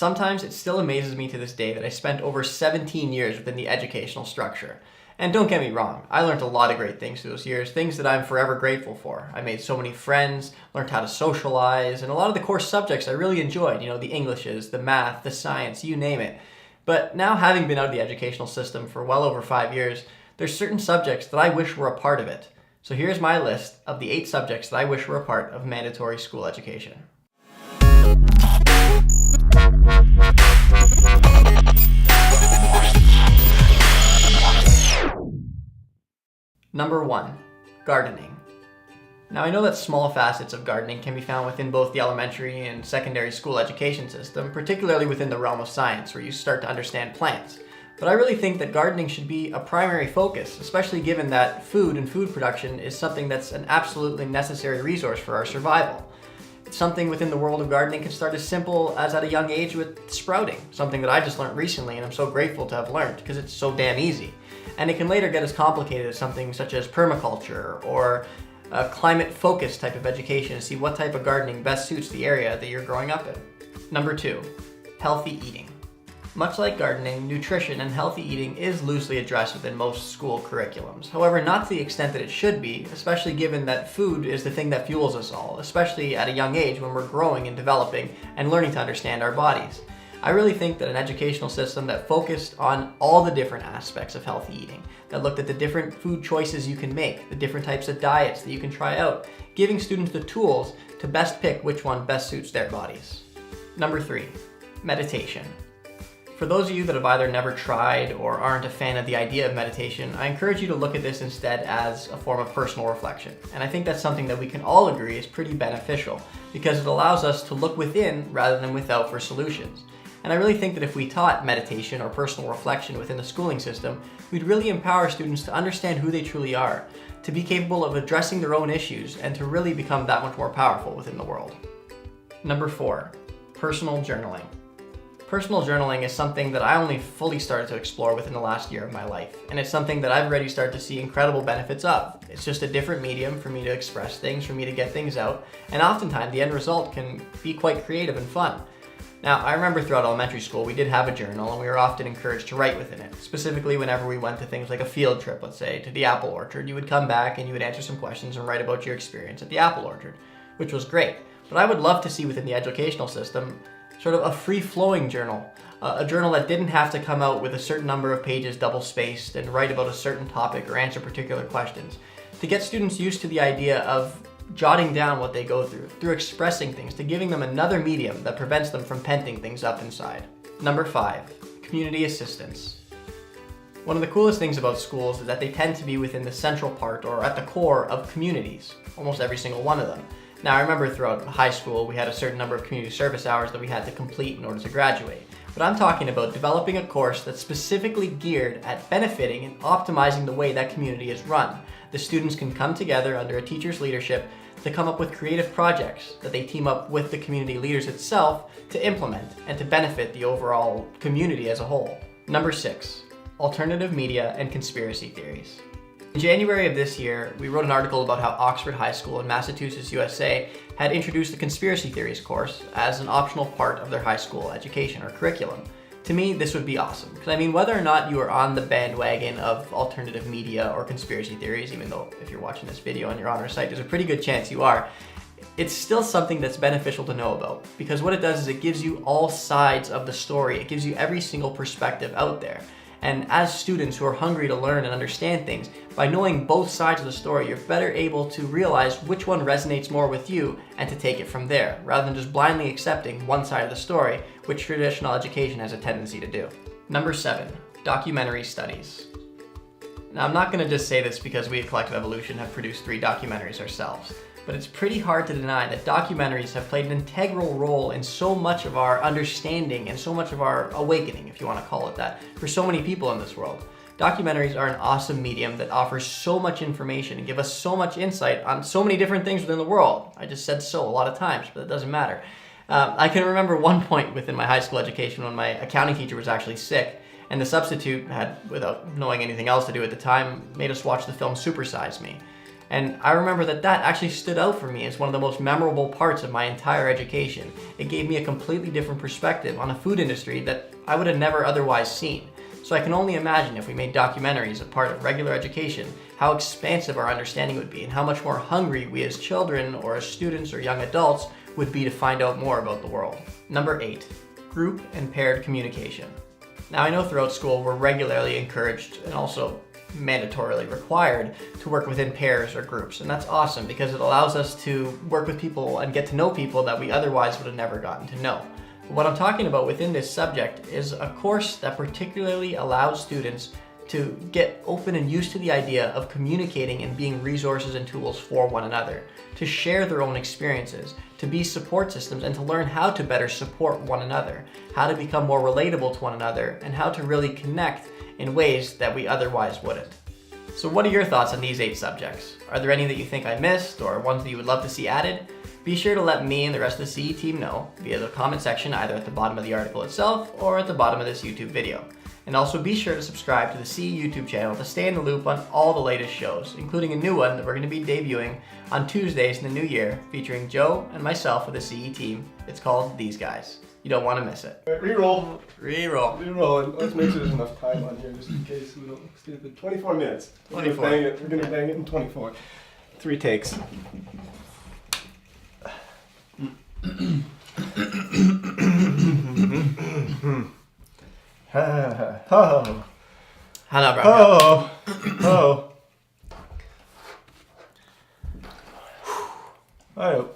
Sometimes it still amazes me to this day that I spent over 17 years within the educational structure. And don't get me wrong, I learned a lot of great things through those years, things that I'm forever grateful for. I made so many friends, learned how to socialize, and a lot of the core subjects I really enjoyed, the Englishes, the math, the science, you name it. But now, having been out of the educational system for well over 5 years, there's certain subjects that I wish were a part of it. So here's my list of the 8 subjects that I wish were a part of mandatory school education. Number 1, gardening. Now I know that small facets of gardening can be found within both the elementary and secondary school education system, particularly within the realm of science where you start to understand plants. But I really think that gardening should be a primary focus, especially given that food and food production is something that's an absolutely necessary resource for our survival. Something within the world of gardening can start as simple as at a young age with sprouting, something that I just learned recently and I'm so grateful to have learned because it's so damn easy. And it can later get as complicated as something such as permaculture or a climate-focused type of education to see what type of gardening best suits the area that you're growing up in. Number 2, healthy eating. Much like gardening, nutrition and healthy eating is loosely addressed within most school curriculums. However, not to the extent that it should be, especially given that food is the thing that fuels us all, especially at a young age when we're growing and developing and learning to understand our bodies. I really think that an educational system that focused on all the different aspects of healthy eating, that looked at the different food choices you can make, the different types of diets that you can try out, giving students the tools to best pick which one best suits their bodies. Number 3, meditation. For those of you that have either never tried or aren't a fan of the idea of meditation, I encourage you to look at this instead as a form of personal reflection. And I think that's something that we can all agree is pretty beneficial because it allows us to look within rather than without for solutions. And I really think that if we taught meditation or personal reflection within the schooling system, we'd really empower students to understand who they truly are, to be capable of addressing their own issues, and to really become that much more powerful within the world. Number 4, personal journaling. Personal journaling is something that I only fully started to explore within the last year of my life, and it's something that I've already started to see incredible benefits of. It's just a different medium for me to express things, for me to get things out, and oftentimes the end result can be quite creative and fun. Now, I remember throughout elementary school, we did have a journal and we were often encouraged to write within it. Specifically, whenever we went to things like a field trip, let's say, to the apple orchard, you would come back and you would answer some questions and write about your experience at the apple orchard, which was great. But I would love to see within the educational system sort of a free-flowing journal, a journal that didn't have to come out with a certain number of pages double-spaced and write about a certain topic or answer particular questions. To get students used to the idea of jotting down what they go through expressing things, to giving them another medium that prevents them from penting things up inside. Number 5, community assistance. One of the coolest things about schools is that they tend to be within the central part or at the core of communities, almost every single one of them. Now, I remember throughout high school, we had a certain number of community service hours that we had to complete in order to graduate. But I'm talking about developing a course that's specifically geared at benefiting and optimizing the way that community is run. The students can come together under a teacher's leadership to come up with creative projects that they team up with the community leaders itself to implement and to benefit the overall community as a whole. Number 6, alternative media and conspiracy theories. In January of this year, we wrote an article about how Oxford High School in Massachusetts, USA had introduced the conspiracy theories course as an optional part of their high school education or curriculum. To me, this would be awesome, because whether or not you are on the bandwagon of alternative media or conspiracy theories, even though if you're watching this video and you're on our site, there's a pretty good chance you are, it's still something that's beneficial to know about, because what it does is it gives you all sides of the story. It gives you every single perspective out there. And as students who are hungry to learn and understand things, by knowing both sides of the story, you're better able to realize which one resonates more with you and to take it from there, rather than just blindly accepting one side of the story, which traditional education has a tendency to do. Number 7, documentary studies. Now, I'm not going to just say this because we at Collective Evolution have produced 3 documentaries ourselves, but it's pretty hard to deny that documentaries have played an integral role in so much of our understanding and so much of our awakening, if you want to call it that, for so many people in this world. Documentaries are an awesome medium that offers so much information and give us so much insight on so many different things within the world. I just said so a lot of times, but it doesn't matter. I can remember one point within my high school education when my accounting teacher was actually sick, and the substitute had, without knowing anything else to do at the time, made us watch the film Super Size Me. And I remember that actually stood out for me as one of the most memorable parts of my entire education. It gave me a completely different perspective on a food industry that I would have never otherwise seen. So I can only imagine if we made documentaries a part of regular education, how expansive our understanding would be and how much more hungry we as children or as students or young adults would be to find out more about the world. Number 8, group and paired communication. Now I know throughout school we're regularly encouraged and also mandatorily required to work within pairs or groups, and that's awesome because it allows us to work with people and get to know people that we otherwise would have never gotten to know. But what I'm talking about within this subject is a course that particularly allows students to get open and used to the idea of communicating and being resources and tools for one another, to share their own experiences, to be support systems, and to learn how to better support one another, how to become more relatable to one another, and how to really connect in ways that we otherwise wouldn't. So what are your thoughts on these 8 subjects? Are there any that you think I missed or ones that you would love to see added? Be sure to let me and the rest of the CE team know via the comment section either at the bottom of the article itself or at the bottom of this YouTube video. And also be sure to subscribe to the CE YouTube channel to stay in the loop on all the latest shows, including a new one that we're going to be debuting on Tuesdays in the new year featuring Joe and myself with the CE team. It's called These Guys. You don't want to miss it. Reroll. Reroll. And let's make sure there's enough time on here just in case we don't look stupid. 24 minutes. 24. We're gonna bang it in 24. 3 takes. Oh. Hannah Brown. Oh. Oh.